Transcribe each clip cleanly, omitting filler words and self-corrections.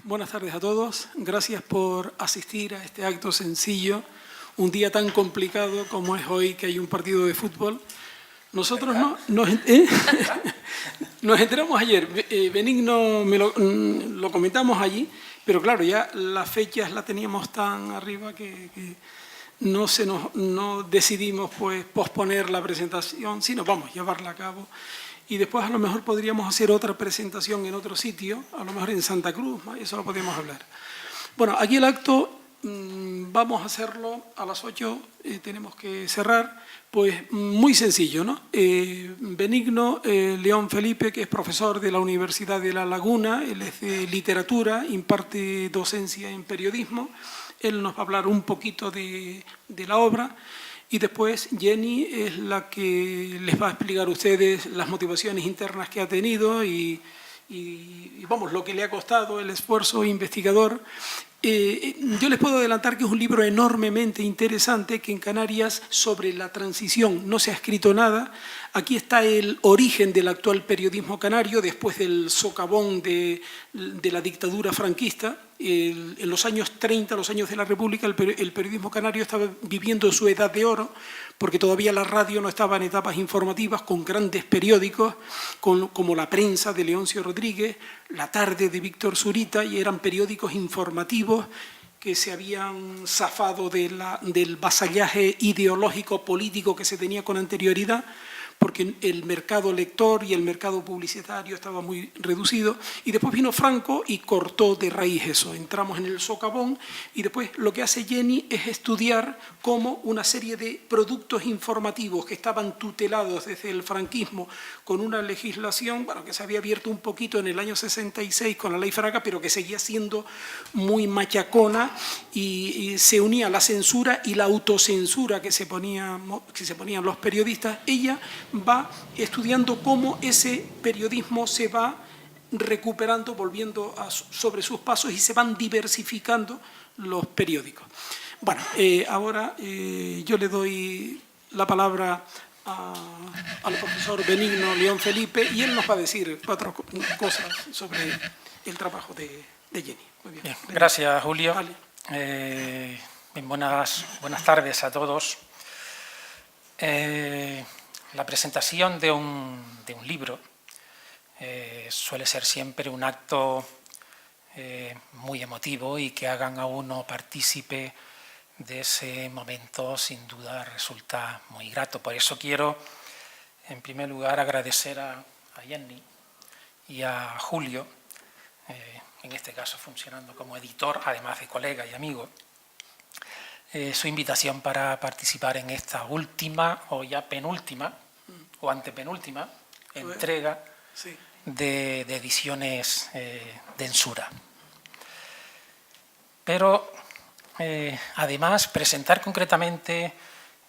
buenas tardes a todos. Gracias por asistir a este acto sencillo, un día tan complicado como es hoy, que hay un partido de fútbol. Nosotros nos enteramos ayer, Benigno lo comentamos allí, pero claro, ya las fechas las teníamos tan arriba que no decidimos pues posponer la presentación, sino vamos a llevarla a cabo. Y después a lo mejor podríamos hacer otra presentación en otro sitio, a lo mejor en Santa Cruz, eso lo podemos hablar. Bueno, aquí el acto vamos a hacerlo a las 8, tenemos que cerrar, pues muy sencillo, ¿no? Benigno León Felipe, que es profesor de la Universidad de La Laguna, él es de literatura, imparte docencia en periodismo, él nos va a hablar un poquito de la obra. Y después Jenny es la que les va a explicar a ustedes las motivaciones internas que ha tenido y vamos, lo que le ha costado el esfuerzo investigador. Yo les puedo adelantar que es un libro enormemente interesante, que en Canarias sobre la transición no se ha escrito nada. Aquí está el origen del actual periodismo canario después del socavón de la dictadura franquista. En los años 30, los años de la República, el periodismo canario estaba viviendo su edad de oro, porque todavía la radio no estaba en etapas informativas, con grandes periódicos como La Prensa de Leoncio Rodríguez, La Tarde de Víctor Zurita, y eran periódicos informativos que se habían zafado del vasallaje ideológico político que se tenía con anterioridad, porque el mercado lector y el mercado publicitario estaba muy reducido, y después vino Franco y cortó de raíz eso. Entramos en el socavón y después lo que hace Jenny es estudiar cómo una serie de productos informativos que estaban tutelados desde el franquismo con una legislación, bueno, que se había abierto un poquito en el año 66 con la ley Fraga, pero que seguía siendo muy machacona, y se unía la censura y la autocensura que se ponían los periodistas. Ella va estudiando cómo ese periodismo se va recuperando, volviendo sobre sus pasos, y se van diversificando los periódicos. Bueno, ahora yo le doy la palabra al profesor Benigno León Felipe, y él nos va a decir 4 cosas sobre el trabajo de Jenny. Muy bien. Bien, gracias, Julio. Vale. Buenas tardes a todos. La presentación de un libro suele ser siempre un acto muy emotivo, y que hagan a uno partícipe de ese momento sin duda resulta muy grato. Por eso quiero, en primer lugar, agradecer a Jenny y a Julio, en este caso funcionando como editor, además de colega y amigo, su invitación para participar en esta última o ya penúltima o antepenúltima entrega de ediciones de Ensura. Pero además, presentar concretamente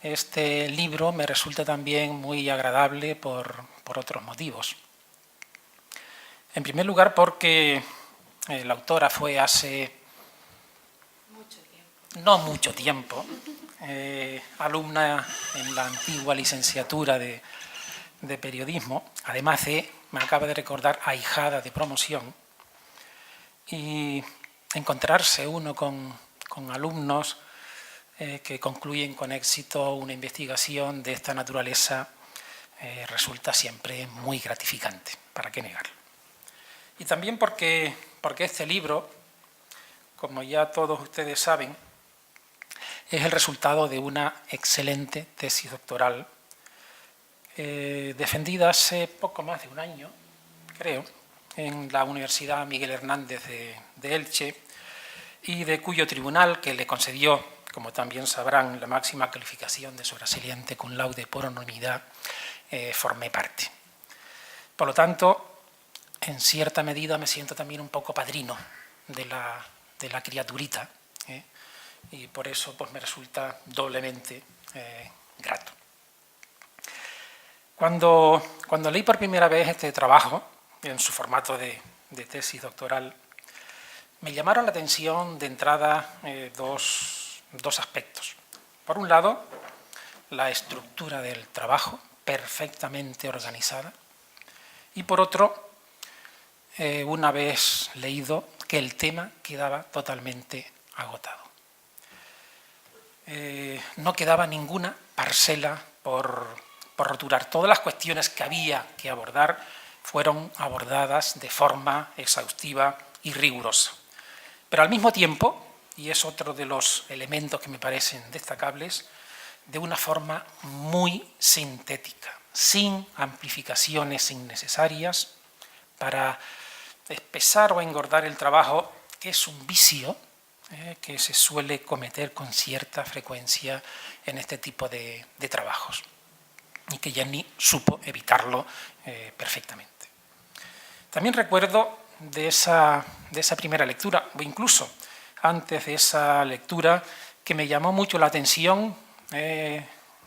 este libro me resulta también muy agradable por otros motivos. En primer lugar, porque la autora fue hace no mucho tiempo alumna en la antigua licenciatura de periodismo, además de, me acaba de recordar, ahijada de promoción, y encontrarse uno con alumnos que concluyen con éxito una investigación de esta naturaleza resulta siempre muy gratificante, ¿para qué negarlo? Y también porque este libro, como ya todos ustedes saben, es el resultado de una excelente tesis doctoral defendida hace poco más de un año, creo, en la Universidad Miguel Hernández de Elche, y de cuyo tribunal, que le concedió, como también sabrán, la máxima calificación de sobresaliente cum laude por unanimidad, formé parte. Por lo tanto, en cierta medida me siento también un poco padrino de la criaturita, y por eso pues, me resulta doblemente grato. Cuando leí por primera vez este trabajo, en su formato de tesis doctoral, me llamaron la atención de entrada dos aspectos. Por un lado, la estructura del trabajo, perfectamente organizada, y por otro, una vez leído, que el tema quedaba totalmente agotado. No quedaba ninguna parcela por roturar. Todas las cuestiones que había que abordar fueron abordadas de forma exhaustiva y rigurosa. Pero al mismo tiempo, y es otro de los elementos que me parecen destacables, de una forma muy sintética, sin amplificaciones innecesarias, para espesar o engordar el trabajo, que es un vicio que se suele cometer con cierta frecuencia en este tipo de trabajos, y que Jenny supo evitarlo perfectamente. También recuerdo de esa primera lectura, o incluso antes de esa lectura, que me llamó mucho la atención,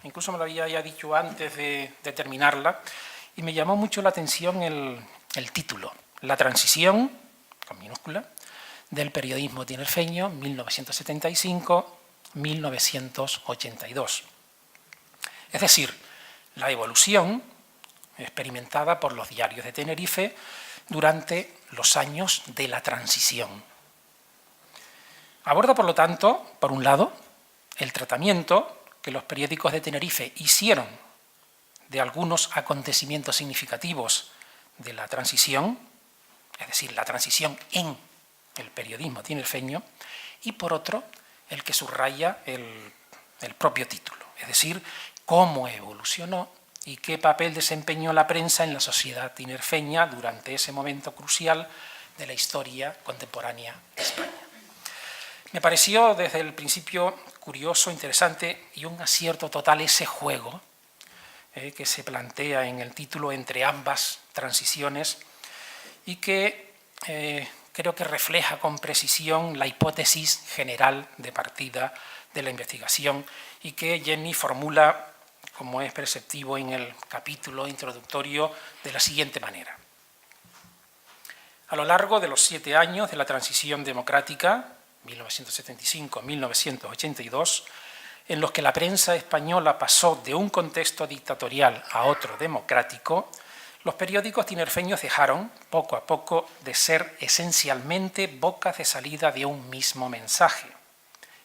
incluso me lo había ya dicho antes de terminarla, y me llamó mucho la atención el título, La transición, con minúscula, del periodismo tinerfeño 1975-1982. Es decir, la evolución experimentada por los diarios de Tenerife durante los años de la transición. Aborda, por lo tanto, por un lado, el tratamiento que los periódicos de Tenerife hicieron de algunos acontecimientos significativos de la transición, es decir, la transición en el periodismo tinerfeño, y por otro, el que subraya el propio título, es decir, cómo evolucionó y qué papel desempeñó la prensa en la sociedad tinerfeña durante ese momento crucial de la historia contemporánea de España. Me pareció desde el principio curioso, interesante y un acierto total ese juego que se plantea en el título entre ambas transiciones y que creo que refleja con precisión la hipótesis general de partida de la investigación y que Jenny formula, como es perceptivo en el capítulo introductorio, de la siguiente manera. A lo largo de los 7 años de la transición democrática, 1975-1982, en los que la prensa española pasó de un contexto dictatorial a otro democrático, los periódicos tinerfeños dejaron, poco a poco, de ser esencialmente bocas de salida de un mismo mensaje,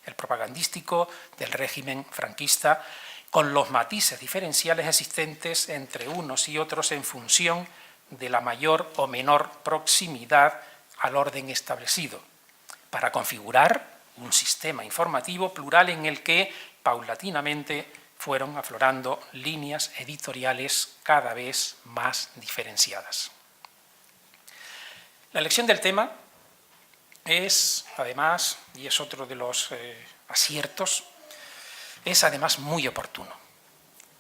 el propagandístico del régimen franquista, con los matices diferenciales existentes entre unos y otros en función de la mayor o menor proximidad al orden establecido, para configurar un sistema informativo plural en el que, paulatinamente, fueron aflorando líneas editoriales cada vez más diferenciadas. La elección del tema es, además, y es otro de los aciertos, es además muy oportuno.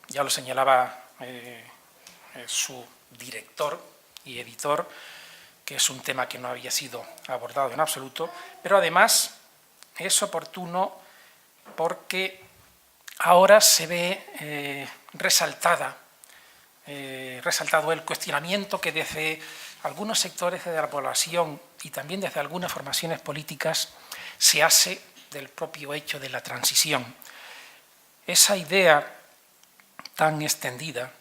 Ya lo señalaba su director y editor, que es un tema que no había sido abordado en absoluto, pero además es oportuno porque ahora se ve resaltado el cuestionamiento que desde algunos sectores de la población y también desde algunas formaciones políticas se hace del propio hecho de la transición. Esa idea tan extendida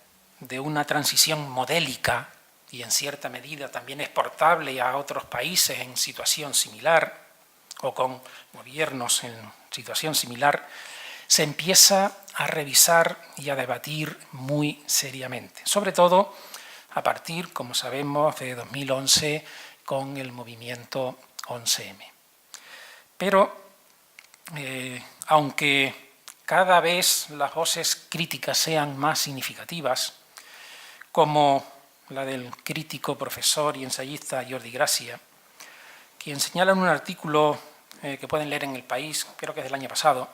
de una transición modélica y en cierta medida también exportable a otros países en situación similar o con gobiernos en situación similar, se empieza a revisar y a debatir muy seriamente, sobre todo a partir, como sabemos, de 2011 con el movimiento 11M. Pero, aunque cada vez las voces críticas sean más significativas, como la del crítico, profesor y ensayista Jordi Gracia, quien señala en un artículo que pueden leer en El País, creo que es del año pasado,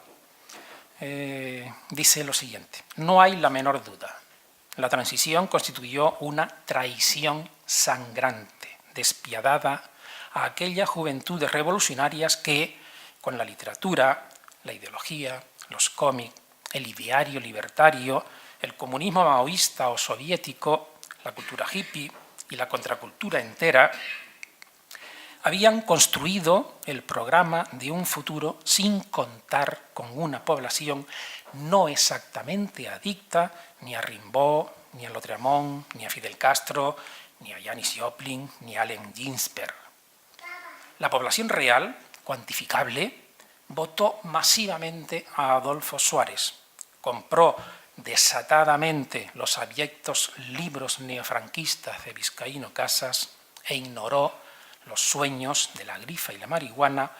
dice lo siguiente: no hay la menor duda, la transición constituyó una traición sangrante, despiadada a aquellas juventudes revolucionarias que, con la literatura, la ideología, los cómics, el ideario libertario, el comunismo maoísta o soviético, la cultura hippie y la contracultura entera, habían construido el programa de un futuro sin contar con una población no exactamente adicta ni a Rimbaud, ni a Lautréamont, ni a Fidel Castro, ni a Janis Joplin, ni a Allen Ginsberg. La población real, cuantificable, votó masivamente a Adolfo Suárez, compró desatadamente los abyectos libros neofranquistas de Vizcaíno Casas e ignoró los sueños de la grifa y la marihuana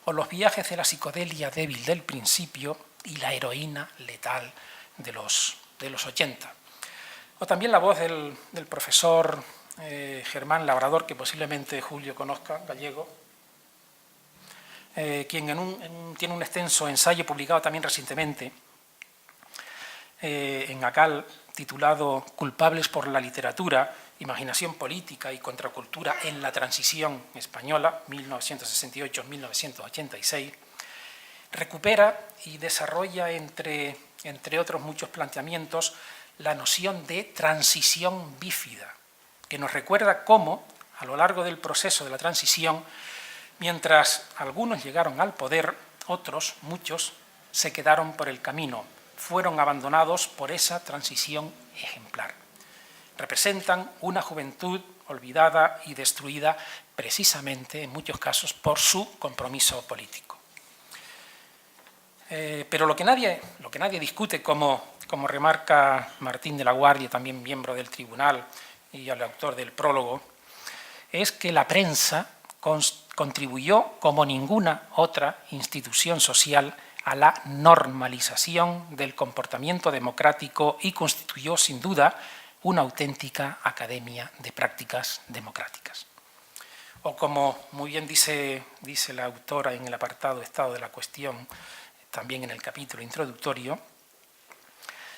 o los viajes de la psicodelia débil del principio y la heroína letal de los 80. O también la voz del profesor Germán Labrador, que posiblemente Julio conozca, gallego, quien tiene un extenso ensayo publicado también recientemente en ACAL, titulado Culpables por la literatura, imaginación política y contracultura en la transición española, 1968-1986, recupera y desarrolla, entre otros muchos planteamientos, la noción de transición bífida, que nos recuerda cómo, a lo largo del proceso de la transición, mientras algunos llegaron al poder, otros, muchos, se quedaron por el camino, fueron abandonados por esa transición ejemplar. Representan una juventud olvidada y destruida precisamente, en muchos casos, por su compromiso político. Pero lo que nadie discute, como remarca Martín de la Guardia, también miembro del tribunal y el autor del prólogo, es que la prensa contribuyó como ninguna otra institución social a la normalización del comportamiento democrático y constituyó, sin duda, una auténtica academia de prácticas democráticas. O como muy bien dice la autora en el apartado Estado de la cuestión, también en el capítulo introductorio,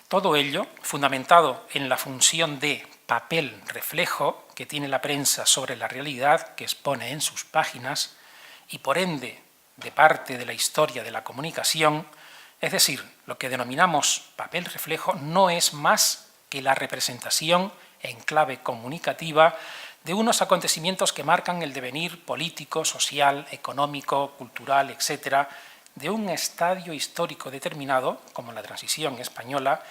todo ello fundamentado en la función de papel reflejo que tiene la prensa sobre la realidad que expone en sus páginas y por ende de parte de la historia de la comunicación, es decir, lo que denominamos papel reflejo no es más que la representación en clave comunicativa de unos acontecimientos que marcan el devenir político, social, económico, cultural, etcétera, de un estadio histórico determinado, como la transición española,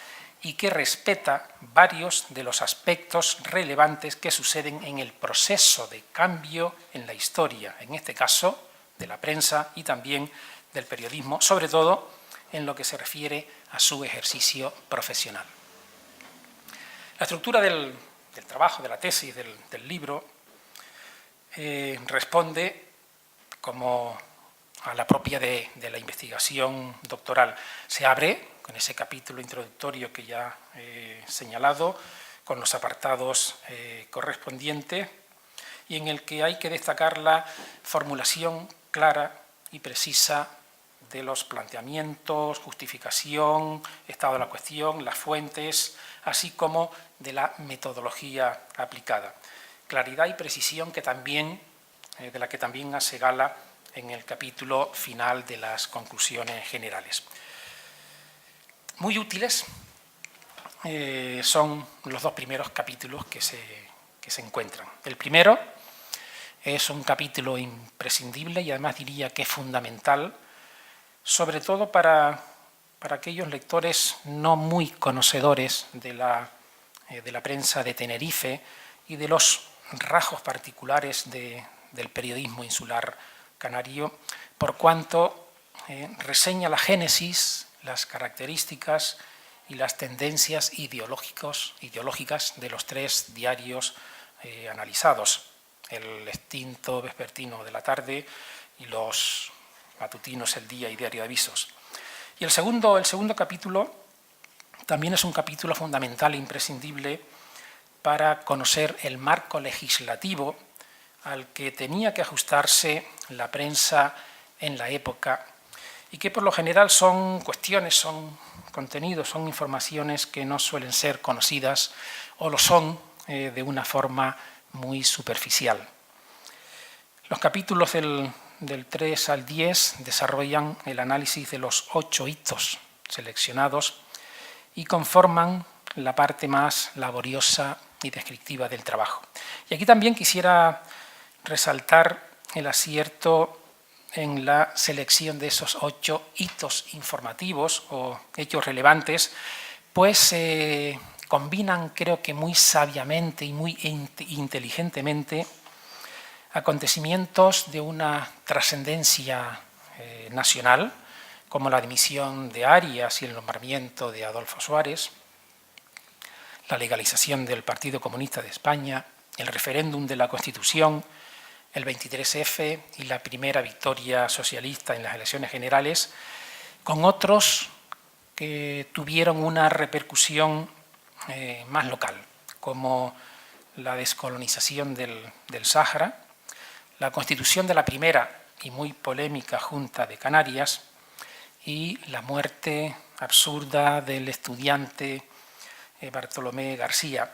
y que respeta varios de los aspectos relevantes que suceden en el proceso de cambio en la historia, en este caso de la prensa y también del periodismo, sobre todo en lo que se refiere a su ejercicio profesional. La estructura del trabajo, de la tesis, del libro, responde como a la propia de la investigación doctoral. Se abre con ese capítulo introductorio que ya he señalado, con los apartados correspondientes, y en el que hay que destacar la formulación clara y precisa de los planteamientos, justificación, estado de la cuestión, las fuentes, así como de la metodología aplicada. Claridad y precisión que también, de la que también hace gala en el capítulo final de las conclusiones generales. Muy útiles son los dos primeros capítulos que se encuentran. El primero es un capítulo imprescindible y además diría que fundamental, sobre todo para aquellos lectores no muy conocedores de la prensa de Tenerife y de los rasgos particulares del periodismo insular canario, por cuanto reseña la génesis, las características y las tendencias ideológicas de los tres diarios analizados, el extinto vespertino de la tarde y los matutinos El Día y Diario de Avisos. Y el segundo capítulo también es un capítulo fundamental e imprescindible para conocer el marco legislativo al que tenía que ajustarse la prensa en la época y que por lo general son cuestiones, son contenidos, son informaciones que no suelen ser conocidas o lo son de una forma muy superficial. Los capítulos del 3 al 10 desarrollan el análisis de los 8 hitos seleccionados y conforman la parte más laboriosa y descriptiva del trabajo. Y aquí también quisiera resaltar el acierto en la selección de esos 8 hitos informativos o hechos relevantes, pues combinan, creo que muy sabiamente y muy inteligentemente, acontecimientos de una trascendencia nacional, como la dimisión de Arias y el nombramiento de Adolfo Suárez, la legalización del Partido Comunista de España, el referéndum de la Constitución, el 23F y la primera victoria socialista en las elecciones generales, con otros que tuvieron una repercusión más local, como la descolonización del Sáhara, la constitución de la primera y muy polémica Junta de Canarias y la muerte absurda del estudiante Bartolomé García.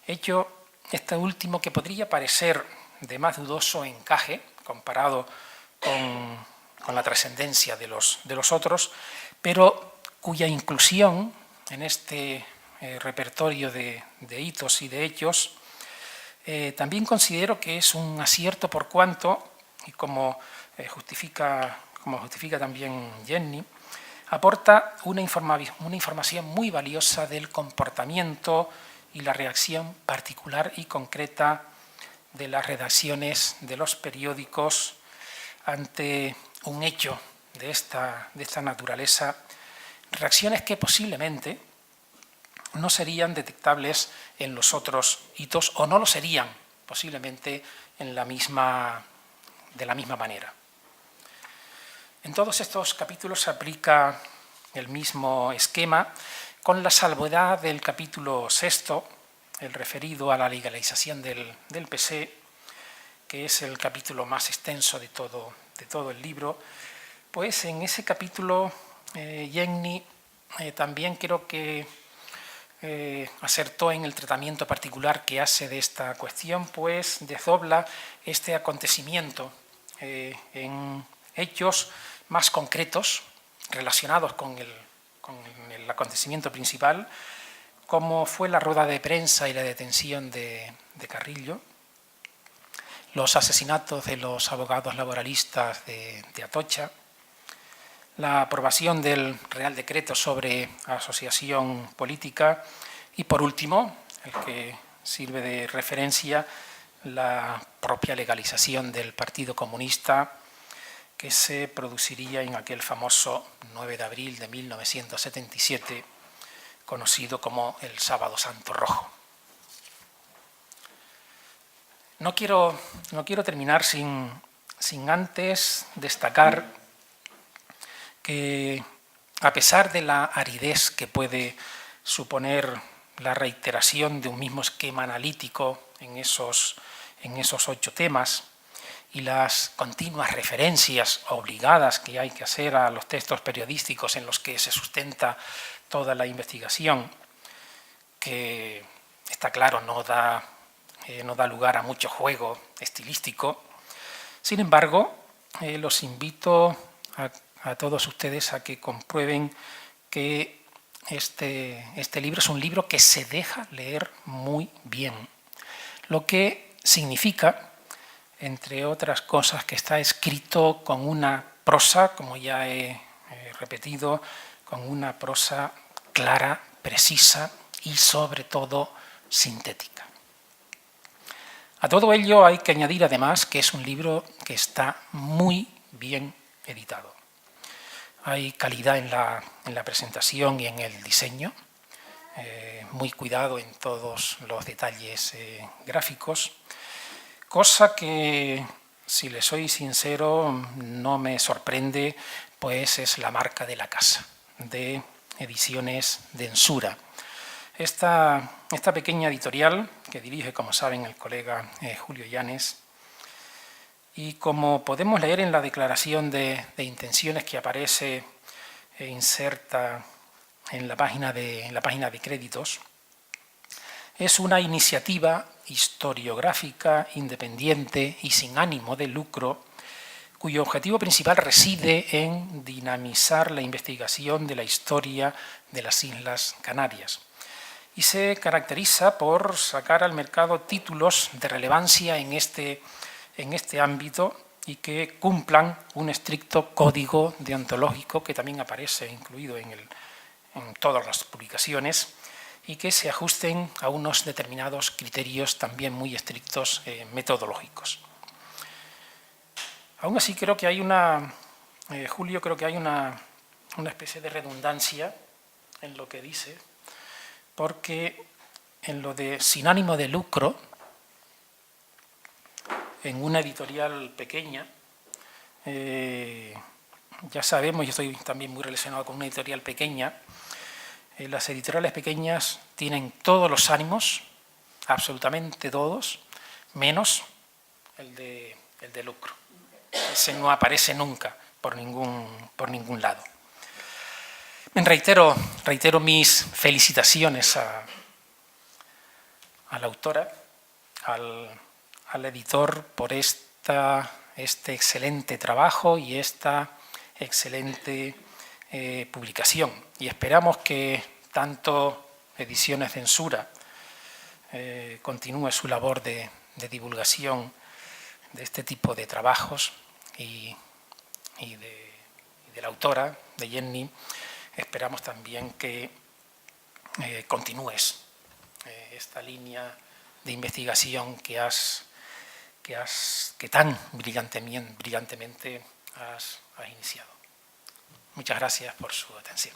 Hecho este último que podría parecer de más dudoso encaje comparado con la trascendencia de los otros, pero cuya inclusión en este repertorio de hitos y de hechos también considero que es un acierto por cuanto, y como justifica también Jenny, aporta una información muy valiosa del comportamiento y la reacción particular y concreta de las redacciones de los periódicos ante un hecho de esta naturaleza, reacciones que posiblemente no serían detectables en los otros hitos o no lo serían posiblemente de la misma manera. En todos estos capítulos se aplica el mismo esquema, con la salvedad del capítulo sexto, el referido a la legalización del PC, que es el capítulo más extenso de todo el libro. Pues en ese capítulo, Jenny también creo que acertó en el tratamiento particular que hace de esta cuestión, pues desdobla este acontecimiento en hechos más concretos relacionados con el acontecimiento principal, como fue la rueda de prensa y la detención de Carrillo, los asesinatos de los abogados laboralistas de Atocha, la aprobación del Real Decreto sobre asociación política y, por último, el que sirve de referencia, la propia legalización del Partido Comunista que se produciría en aquel famoso 9 de abril de 1977, conocido como el Sábado Santo Rojo. No quiero terminar sin antes destacar que, a pesar de la aridez que puede suponer la reiteración de un mismo esquema analítico en esos 8 temas y las continuas referencias obligadas que hay que hacer a los textos periodísticos en los que se sustenta toda la investigación, que está claro no da lugar a mucho juego estilístico. Sin embargo, los invito a todos ustedes a que comprueben que este libro es un libro que se deja leer muy bien, lo que significa, entre otras cosas, que está escrito con una prosa, como ya he repetido, con una prosa clara, precisa y sobre todo sintética. A todo ello hay que añadir además que es un libro que está muy bien editado. Hay calidad en la presentación y en el diseño, muy cuidado en todos los detalles gráficos, cosa que, si les soy sincero, no me sorprende, pues es la marca de la casa, de Ediciones Densura. Esta pequeña editorial, que dirige, como saben, el colega Julio Llanes, y como podemos leer en la declaración de intenciones que aparece inserta en la página de créditos, es una iniciativa historiográfica, independiente y sin ánimo de lucro, cuyo objetivo principal reside en dinamizar la investigación de la historia de las Islas Canarias y se caracteriza por sacar al mercado títulos de relevancia en este ámbito y que cumplan un estricto código deontológico que también aparece incluido en todas las publicaciones y que se ajusten a unos determinados criterios también muy estrictos metodológicos. Aún así creo que hay Julio, creo que hay una especie de redundancia en lo que dice, porque en lo de sin ánimo de lucro, en una editorial pequeña, ya sabemos, yo estoy también muy relacionado con una editorial pequeña, las editoriales pequeñas tienen todos los ánimos, absolutamente todos, menos el de lucro. Ese no aparece nunca por ningún lado. Reitero mis felicitaciones a la autora, al editor por este excelente trabajo y esta excelente publicación. Y esperamos que tanto Ediciones Censura continúe su labor de divulgación de este tipo de trabajos y de la autora, de Jenny. Esperamos también que continúes esta línea de investigación que tan brillantemente has iniciado. Muchas gracias por su atención.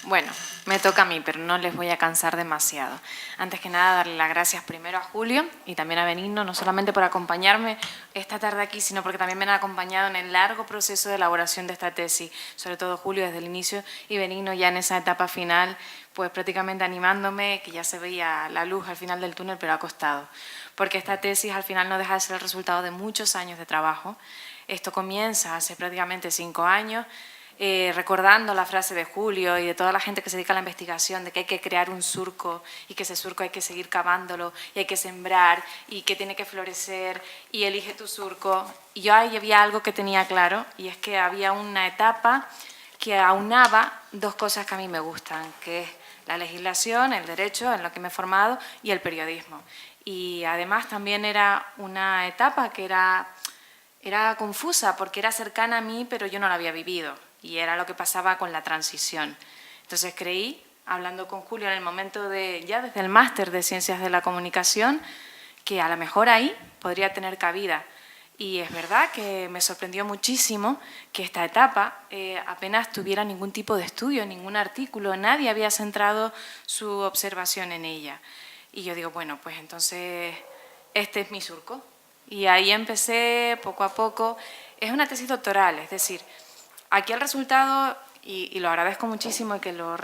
Bueno, me toca a mí, pero no les voy a cansar demasiado. Antes que nada, darle las gracias primero a Julio y también a Benigno, no solamente por acompañarme esta tarde aquí, sino porque también me han acompañado en el largo proceso de elaboración de esta tesis, sobre todo Julio desde el inicio y Benigno ya en esa etapa final, pues prácticamente animándome, que ya se veía la luz al final del túnel, pero ha costado. Porque esta tesis al final no deja de ser el resultado de muchos años de trabajo. Esto comienza hace prácticamente 5 años, recordando la frase de Julio y de toda la gente que se dedica a la investigación, de que hay que crear un surco y que ese surco hay que seguir cavándolo y hay que sembrar y que tiene que florecer y elige tu surco. Y yo ahí había algo que tenía claro y es que había una etapa que aunaba dos cosas que a mí me gustan, que es la legislación, el derecho, en lo que me he formado, y el periodismo. Y además también era una etapa que era confusa porque era cercana a mí, pero yo no la había vivido. Y era lo que pasaba con la transición. Entonces creí, hablando con Julio en el momento ya desde el máster de Ciencias de la Comunicación, que a lo mejor ahí podría tener cabida. Y es verdad que me sorprendió muchísimo que esta etapa apenas tuviera ningún tipo de estudio, ningún artículo, nadie había centrado su observación en ella. Y yo digo, bueno, pues entonces este es mi surco. Y ahí empecé poco a poco. Es una tesis doctoral, es decir, aquí el resultado, y lo agradezco muchísimo y que lo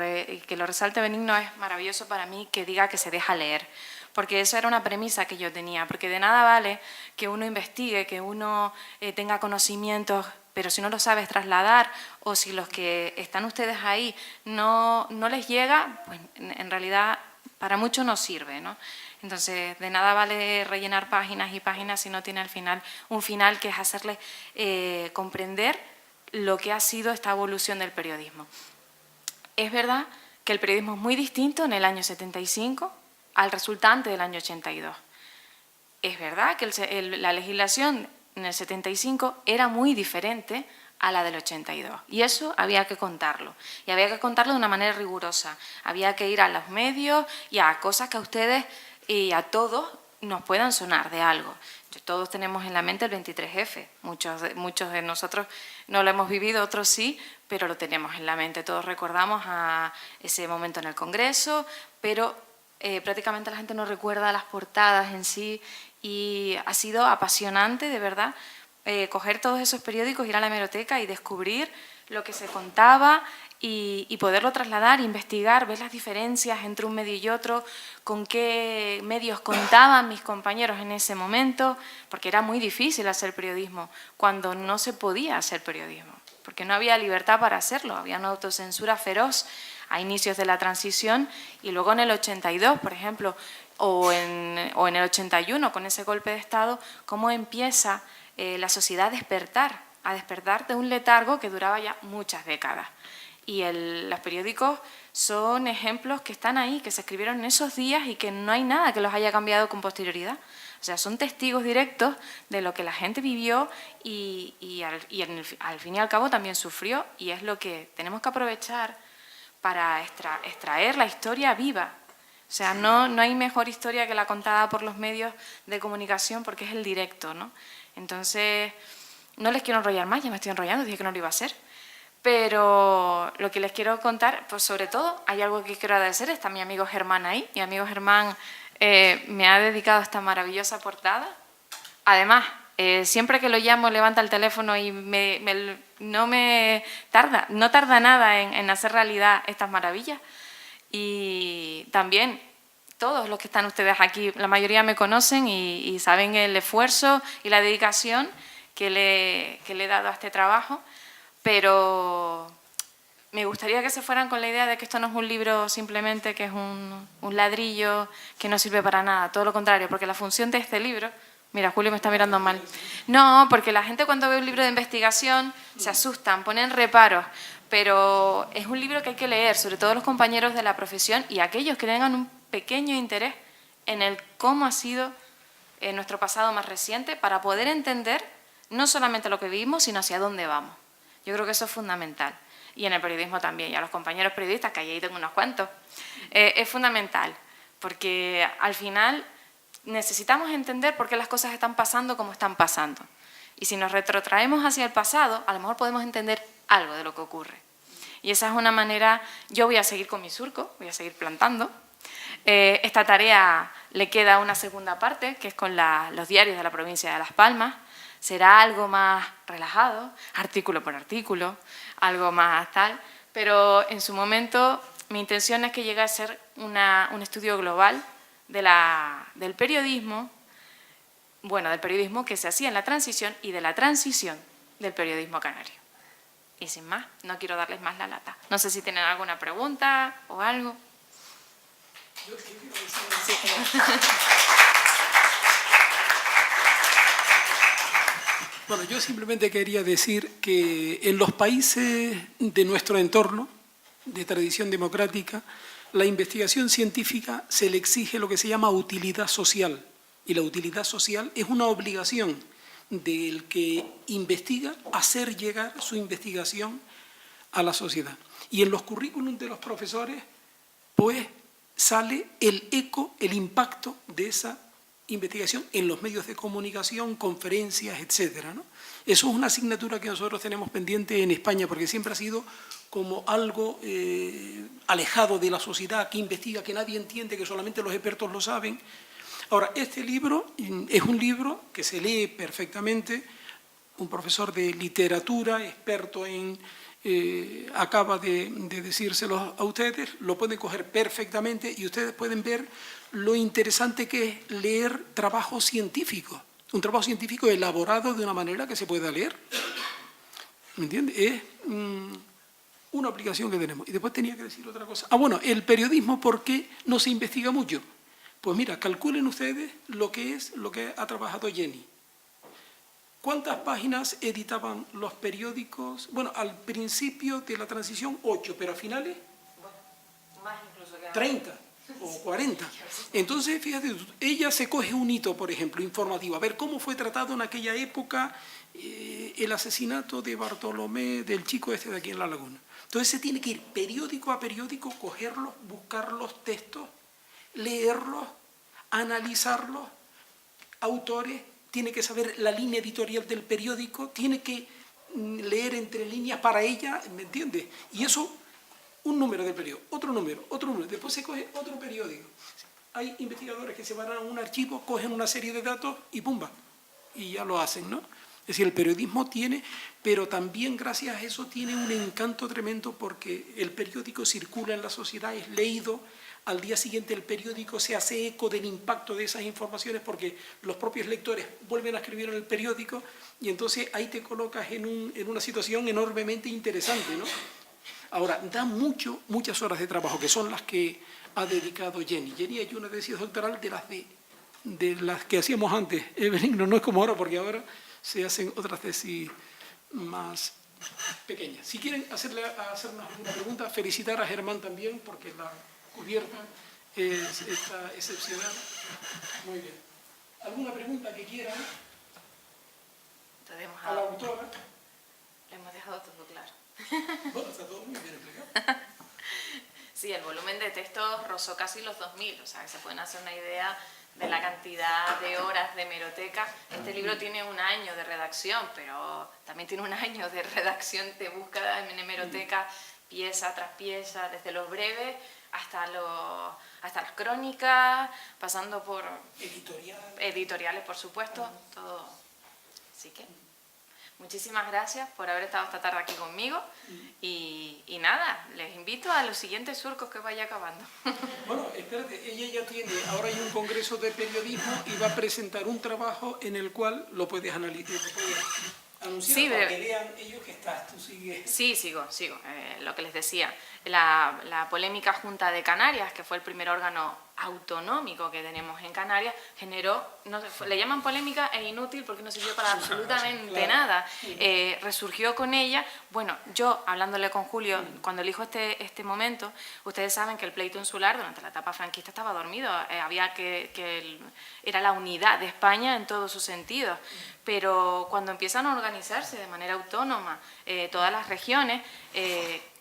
resalte Benigno, es maravilloso para mí que diga que se deja leer, porque esa era una premisa que yo tenía, porque de nada vale que uno investigue, que uno tenga conocimientos, pero si no lo sabes trasladar o si los que están ustedes ahí no les llega, pues en realidad para mucho no sirve, ¿no? Entonces, de nada vale rellenar páginas y páginas si no tiene al final un final que es hacerles comprender lo que ha sido esta evolución del periodismo. Es verdad que el periodismo es muy distinto en el año 75 al resultante del año 82. Es verdad que la legislación en el 75 era muy diferente a la del 82 y eso había que contarlo y había que contarlo de una manera rigurosa. Había que ir a los medios y a cosas que a ustedes y a todos nos puedan sonar de algo. Todos tenemos en la mente el 23F, muchos de nosotros no lo hemos vivido, otros sí, pero lo tenemos en la mente. Todos recordamos a ese momento en el Congreso, pero prácticamente la gente no recuerda las portadas en sí y ha sido apasionante, de verdad, coger todos esos periódicos, ir a la hemeroteca y descubrir lo que se contaba y poderlo trasladar, investigar, ver las diferencias entre un medio y otro, con qué medios contaban mis compañeros en ese momento, porque era muy difícil hacer periodismo cuando no se podía hacer periodismo, porque no había libertad para hacerlo, había una autocensura feroz a inicios de la transición y luego en el 82, por ejemplo, o en el 81 con ese golpe de Estado, cómo empieza la sociedad a despertar de un letargo que duraba ya muchas décadas. Y los periódicos son ejemplos que están ahí, que se escribieron en esos días y que no hay nada que los haya cambiado con posterioridad. O O sea, son testigos directos de lo que la gente vivió y al fin y al cabo también sufrió, y es lo que tenemos que aprovechar para extraer la historia viva. O sea, no hay mejor historia que la contada por los medios de comunicación, porque es el directo, ¿no? Entonces, no les quiero enrollar más, ya me estoy enrollando, dije que no lo iba a hacer. Pero lo que les quiero contar, pues sobre todo, hay algo que quiero agradecer, está mi amigo Germán ahí. Mi amigo Germán me ha dedicado esta maravillosa portada. Además, siempre que lo llamo levanta el teléfono y no tarda nada en hacer realidad estas maravillas. Y también todos los que están ustedes aquí, la mayoría me conocen y saben el esfuerzo y la dedicación que le he dado a este trabajo, pero me gustaría que se fueran con la idea de que esto no es un libro simplemente que es un ladrillo que no sirve para nada, todo lo contrario, porque la función de este libro... Mira, Julio me está mirando mal. No, porque la gente cuando ve un libro de investigación se asustan, ponen reparos, pero es un libro que hay que leer, sobre todo los compañeros de la profesión y aquellos que tengan un pequeño interés en el cómo ha sido nuestro pasado más reciente, para poder entender no solamente lo que vivimos, sino hacia dónde vamos. Yo creo que eso es fundamental. Y en el periodismo también, y a los compañeros periodistas, que ahí tengo unos cuantos, es fundamental, porque al final necesitamos entender por qué las cosas están pasando como están pasando. Y si nos retrotraemos hacia el pasado, a lo mejor podemos entender algo de lo que ocurre. Y esa es una manera. Yo voy a seguir con mi surco, voy a seguir plantando. Esta tarea le queda una segunda parte, que es con los diarios de la provincia de Las Palmas. Será algo más relajado, artículo por artículo, algo más tal, pero en su momento mi intención es que llegue a ser un estudio global del periodismo, bueno, del periodismo que se hacía en la transición y de la transición del periodismo canario. Y sin más, no quiero darles más la lata. No sé si tienen alguna pregunta o algo. Sí. Bueno, yo simplemente quería decir que en los países de nuestro entorno, de tradición democrática, la investigación científica se le exige lo que se llama utilidad social. Y la utilidad social es una obligación del que investiga hacer llegar su investigación a la sociedad. Y en los currículums de los profesores, pues sale el eco, el impacto de esa investigación en los medios de comunicación, conferencias, etcétera, ¿no? Eso es una asignatura que nosotros tenemos pendiente en España, porque siempre ha sido como algo alejado de la sociedad, que investiga, que nadie entiende, que solamente los expertos lo saben. Ahora, este libro es un libro que se lee perfectamente. Un profesor de literatura, experto en... acaba de decírselo a ustedes, lo pueden coger perfectamente y ustedes pueden ver lo interesante que es leer trabajo científico. Un trabajo científico elaborado de una manera que se pueda leer. ¿Me entiende? Es una aplicación que tenemos. Y después tenía que decir otra cosa. Ah, bueno, el periodismo, ¿por qué no se investiga mucho? Pues mira, calculen ustedes lo que ha trabajado Jenny. ¿Cuántas páginas editaban los periódicos? Bueno, al principio de la transición 8, pero a finales Más incluso que 30 o 40. Entonces, fíjate, ella se coge un hito, por ejemplo, informativo, a ver cómo fue tratado en aquella época el asesinato de Bartolomé, del chico este de aquí en La Laguna. Entonces se tiene que ir periódico a periódico, cogerlos, buscar los textos, leerlos, analizarlos, autores, tiene que saber la línea editorial del periódico, tiene que leer entre líneas para ella, ¿me entiendes? Y eso, un número del periódico, otro número, después se coge otro periódico. Hay investigadores que se van a un archivo, cogen una serie de datos y ¡pumba! Y ya lo hacen, ¿no? Es decir, el periodismo tiene, pero también gracias a eso tiene un encanto tremendo porque el periódico circula en la sociedad, es leído. Al día siguiente el periódico se hace eco del impacto de esas informaciones porque los propios lectores vuelven a escribir en el periódico y entonces ahí te colocas en una situación enormemente interesante, ¿no? Ahora, da muchas horas de trabajo, que son las que ha dedicado Jenny. Jenny hay una tesis doctoral de las que hacíamos antes. Benigno, no es como ahora, porque ahora se hacen otras tesis más pequeñas. Si quieren hacernos alguna pregunta, felicitar a Germán también, porque la cubierta está excepcional. Muy bien. ¿Alguna pregunta que quieran Entonces a la autora? le hemos dejado todo claro. Bueno, está todo muy bien explicado. Sí, el volumen de textos rozó casi los 2000, o sea, que se pueden hacer una idea de la cantidad de horas de hemeroteca. Este libro tiene 1 año de redacción, pero también tiene 1 año de redacción, de búsqueda en hemeroteca, pieza tras pieza, desde los breves hasta las crónicas, pasando por editoriales, por supuesto, todo. Así que muchísimas gracias por haber estado esta tarde aquí conmigo y nada, les invito a los siguientes surcos que vaya acabando. Bueno, espérate, ella ya tiene, ahora hay un congreso de periodismo y va a presentar un trabajo en el cual lo puedes analizar, lo puedes anunciar Sí, para que vean ellos que estás, tú sigues. Sí, sigo. Lo que les decía, la polémica Junta de Canarias, que fue el primer órgano autonómico que tenemos en Canarias, generó, le llaman polémica e inútil porque no sirvió para absolutamente nada. Resurgió con ella. Bueno, yo, hablándole con Julio, cuando elijo este momento, ustedes saben que el pleito insular durante la etapa franquista estaba dormido, era la unidad de España en todos sus sentidos, pero cuando empiezan a organizarse de manera autónoma todas las regiones,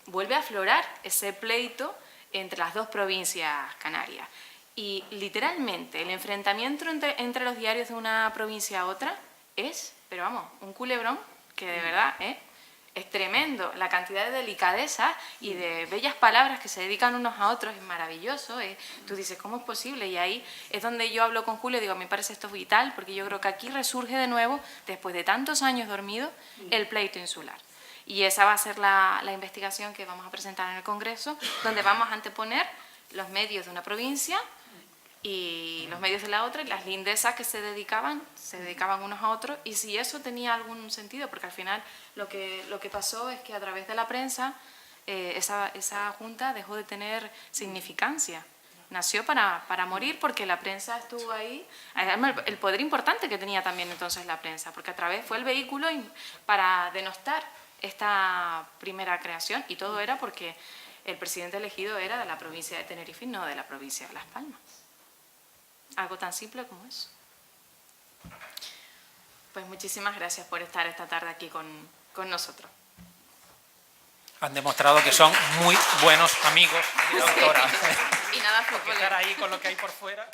vuelve a aflorar ese pleito entre las 2 provincias canarias. Y literalmente el enfrentamiento entre los diarios de una provincia a otra es, pero vamos, un culebrón que de verdad es tremendo. La cantidad de delicadezas y de bellas palabras que se dedican unos a otros es maravilloso. Tú dices, ¿cómo es posible? Y ahí es donde yo hablo con Julio y digo, me parece esto vital, porque yo creo que aquí resurge de nuevo, después de tantos años dormido, el pleito insular. Y esa va a ser la investigación que vamos a presentar en el Congreso, donde vamos a anteponer los medios de una provincia y los medios de la otra, y las lindezas que se dedicaban unos a otros, y si eso tenía algún sentido, porque al final lo que pasó es que a través de la prensa esa junta dejó de tener significancia. Nació para morir porque la prensa estuvo ahí, además el poder importante que tenía también entonces la prensa, porque a través fue el vehículo para denostar esta primera creación, y todo era porque el presidente elegido era de la provincia de Tenerife y no de la provincia de Las Palmas. Algo tan simple como eso. Pues muchísimas gracias por estar esta tarde aquí con nosotros. Han demostrado que son muy buenos amigos de la autora. Y nada, Porque estar ahí con lo que hay por fuera...